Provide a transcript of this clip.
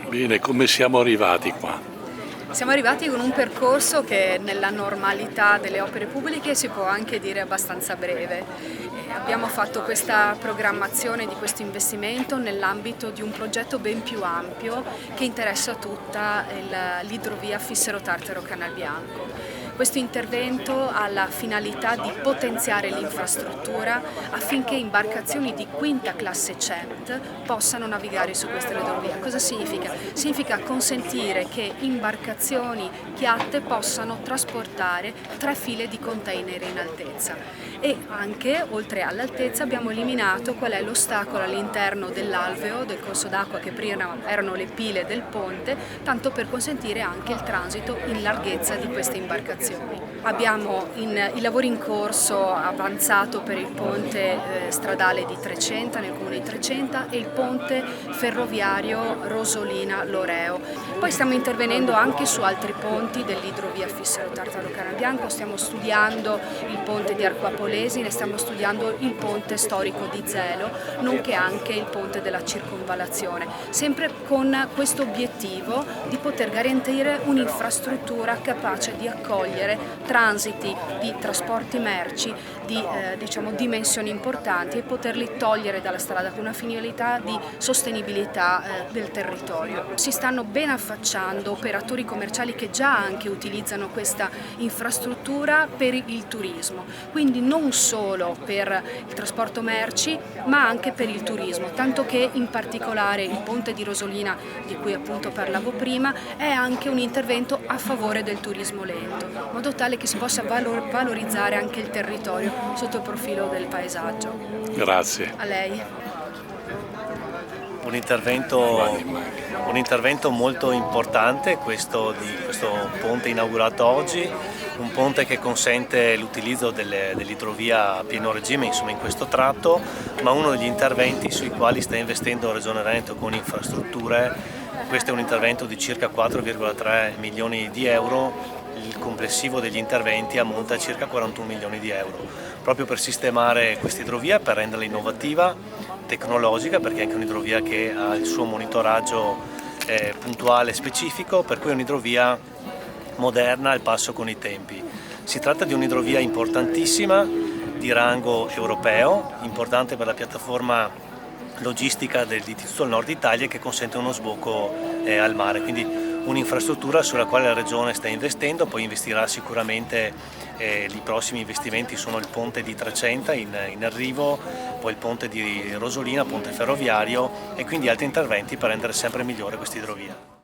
Bene, come siamo arrivati qua? Siamo arrivati con un percorso che nella normalità delle opere pubbliche si può anche dire abbastanza breve. Abbiamo fatto questa programmazione di questo investimento nell'ambito di un progetto ben più ampio che interessa tutta l'idrovia Fissero-Tartaro-Canalbianco. Questo intervento ha la finalità di potenziare l'infrastruttura affinché imbarcazioni di quinta classe CENT possano navigare su questa idrovia. Cosa significa? Significa consentire che imbarcazioni chiatte possano trasportare 3 file di container in altezza e anche, oltre all'altezza, abbiamo eliminato qual è l'ostacolo all'interno dell'alveo, del corso d'acqua che prima erano le pile del ponte, tanto per consentire anche il transito in larghezza di queste imbarcazioni. Abbiamo i lavori in corso avanzato per il ponte stradale di Trecenta, nel comune di Trecenta, e il ponte ferroviario Rosolina-Loreo. Poi stiamo intervenendo anche su altri ponti dell'idrovia Fissero-Tartaro-Canalbianco, stiamo studiando il ponte di Arquapolesine, stiamo studiando il ponte storico di Zelo, nonché anche il ponte della circonvallazione, sempre con questo obiettivo di poter garantire un'infrastruttura capace di accogliere transiti di trasporti merci di dimensioni importanti e poterli togliere dalla strada con una finalità di sostenibilità del territorio. Si stanno ben affacciando operatori commerciali che già anche utilizzano questa infrastruttura per il turismo, quindi non solo per il trasporto merci ma anche per il turismo, tanto che in particolare il ponte di Rosolina, di cui appunto parlavo prima, è anche un intervento a favore del turismo lento, in modo tale che si possa valorizzare anche il territorio sotto il profilo del paesaggio. Grazie. A lei. Un intervento molto importante questo ponte inaugurato oggi, un ponte che consente l'utilizzo dell'idrovia a pieno regime in questo tratto, ma uno degli interventi sui quali sta investendo la Regione Veneto con infrastrutture. Questo è un intervento di circa 4,3 milioni di euro, il complessivo degli interventi ammonta a circa 41 milioni di euro, proprio per sistemare questa idrovia, per renderla innovativa, tecnologica, perché è anche un'idrovia che ha il suo monitoraggio puntuale e specifico, per cui è un'idrovia moderna al passo con i tempi. Si tratta di un'idrovia importantissima, di rango europeo, importante per la piattaforma logistica di tutto il nord Italia, che consente uno sbocco al mare, quindi un'infrastruttura sulla quale la Regione sta investendo, poi investirà sicuramente. I prossimi investimenti sono il ponte di Trecenta in arrivo, poi il ponte di Rosolina, ponte ferroviario, e quindi altri interventi per rendere sempre migliore questa idrovia.